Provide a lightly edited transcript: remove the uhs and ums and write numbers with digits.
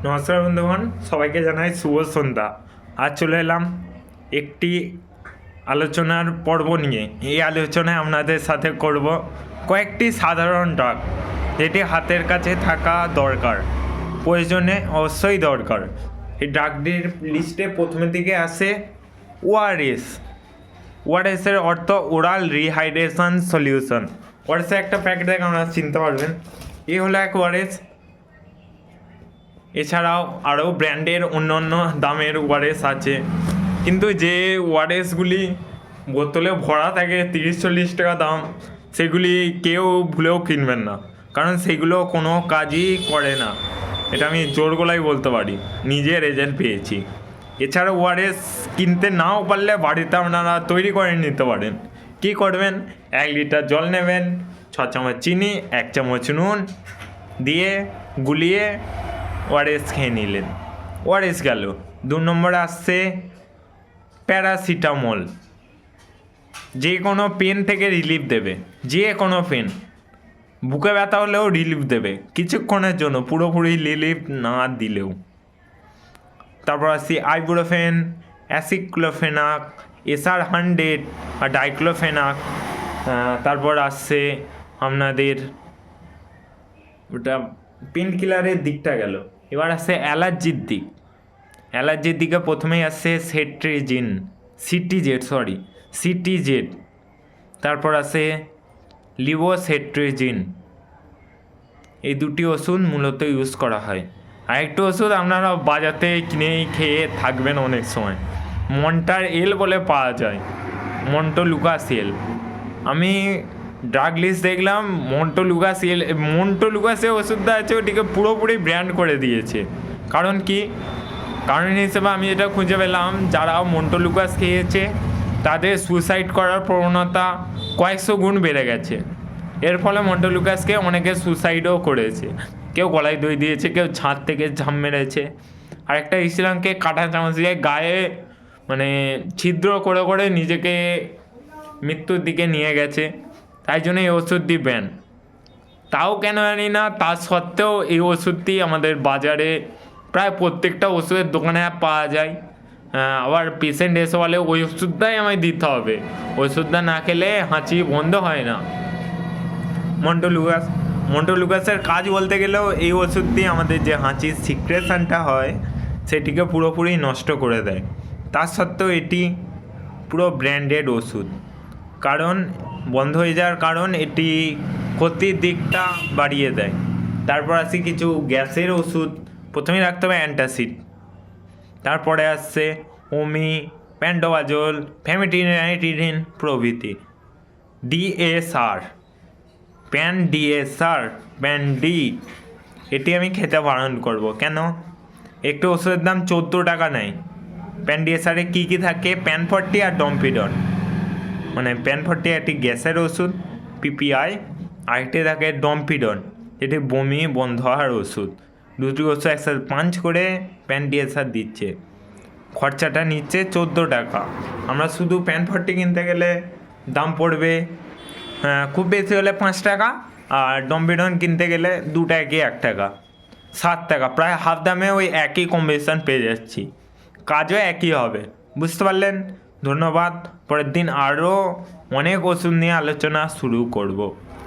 নমস্কার বন্ধুগণ, সবাইকে জানাই শুভ সন্ধ্যা। আজ চলে এলাম একটি আলোচনার পর্ব নিয়ে। এই আলোচনায় আপনাদের সাথে করব কয়েকটি সাধারণ ড্রাগ যেটি হাতের কাছে থাকা দরকার, প্রয়োজনে অবশ্যই দরকার। এই ড্রাগটির লিস্টে প্রথমের দিকে আসে ওআরএস। ওআরএসের অর্থ ওরাল রিহাইড্রেশন সলিউশন। ওআরএসের একটা প্যাকেট দেখে আপনারা চিনতে পারবেন। এই হলো এক ওআরএস। এছাড়াও আরও ব্র্যান্ডের অন্য অন্য দামের ওআরএস আছে, কিন্তু যে ওআরএসগুলি বোতলে ভরা থাকে 30-40 টাকা দাম, সেগুলি কেউ ভুলেও কিনবেন না, কারণ সেগুলো কোনো কাজই করে না। এটা আমি জোর গলায় বলতে পারি, নিজে রেজাল্ট পেয়েছি। এছাড়া ওআরএস কিনতে নাও পারলে বাড়িতে আপনারা তৈরি করে নিতে পারেন। কী করবেন? 1 লিটার জল নেবেন, 6 চামচ চিনি, 1 চামচ নুন দিয়ে গুলিয়ে ওআরএস খেয়ে নিলেন। ওআরএস গেল। 2 নম্বরে আসছে প্যারাসিটামল। যে কোনো পেন থেকে রিলিফ দেবে, যে কোনো পেন। বুকে ব্যথা হলেও রিলিফ দেবে কিছুক্ষণের জন্য, পুরোপুরি রিলিফ না দিলেও। তারপর আসছি আইবুপ্রোফেন, অ্যাসিক্লোফেনাক, SR100 আর ডাইক্লোফেনাক। তারপর আসছে আপনাদের ওটা পেন কিলারের দিকটা গেল। এবার আসছে অ্যালার্জির দিক। অ্যালার্জির দিকে প্রথমেই আসছে সিটিজেড। তারপর আসে লিভোসেট্রিজিন। এই দুটি ওষুধ মূলত ইউজ করা হয়। আরেকটি ওষুধ আপনারা বাজাতে কিনেই খেয়ে থাকবেন অনেক সময়, মন্টার এল বলে পাওয়া যায়, মন্টোলুকাসেল। আমি ড্রাগ লিস্ট দেখলাম, মন্টোলুকাসের ওষুধটা আছে, ওটিকে পুরোপুরি ব্র্যান্ড করে দিয়েছে। কারণ কি? কারণ হিসেবে আমি যেটা খুঁজে পেলাম, যারা মন্টোলুকাস খেয়েছে তাদের সুইসাইড করার প্রবণতা কয়েকশো গুণ বেড়ে গেছে। এর ফলে মন্টোলুকাসকে অনেকে সুইসাইডও করেছে। কেউ গলায় দই দিয়েছে, কেউ ছাদ থেকে ঝাঁপ মেরেছে। আরেকটা ইসলামকে কাঁটা চামচ দিয়ে গায়ে ছিদ্র করে করে নিজেকে মৃত্যুর দিকে নিয়ে গেছে। তাই জন্য এই ওষুধটি ব্যান। তাও কেন জানি না, তা সত্ত্বেও এই ওষুধটি আমাদের বাজারে প্রায় প্রত্যেকটা ওষুধের দোকানে পাওয়া যায়। আবার পেশেন্ট এসে বলে ওই ওষুধটাই আমায় দিতে হবে, ওষুধটা না খেলে হাঁচি বন্ধ হয় না। মন্টোলুকাসের কাজ বলতে গেলেও এই ওষুধটি আমাদের যে হাঁচির সিক্রেশনটা হয় সেটিকে পুরোপুরি নষ্ট করে দেয়। তার সত্ত্বেও এটি পুরো ব্র্যান্ডেড ওষুধ, কারণ বন্ধ হয়ে যাওয়ার কারণ এটি ক্ষতির দিকটা বাড়িয়ে দেয়। তারপর আসি কিছু গ্যাসের ওষুধ। প্রথমেই রাখতে হবে অ্যান্টাসিড, তারপরে আসছে ওমি, প্যান্টোবাজল, ফ্যামিটিনাইটিডিন প্রভৃতি। প্যান ডি, এটি আমি খেতে বারণ করব। কেন? একটু ওষুধের দাম 14 টাকা নেয়। প্যান-DSRে কী কী থাকে? প্যান40 আর ডম্পিডন। প্যান40 একটি গ্যাসের ওষুধ, PPI, আরেকটি থাকে ডম্পিডন, এটি বমি বন্ধ হওয়ার ওষুধ। দুটি ওষুধ একসাথে পাঞ্চ করে প্যান-DSR দিচ্ছে। খরচাটা নিচ্ছে 14 টাকা। আমরা শুধু প্যান40 কিনতে গেলে দাম পড়বে খুব বেশি হলে 5 টাকা, আর ডম্পিডন কিনতে গেলে 2 টাকা 1 টাকা, 7 টাকা। প্রায় হাফ দামে ওই একই কম্বিনেশন পেয়ে যাচ্ছি, কাজও একই হবে। বুঝতে পারলেন? ধন্যবাদ। পরের দিন আরও অনেক ওষুধ নিয়ে আলোচনা শুরু করব।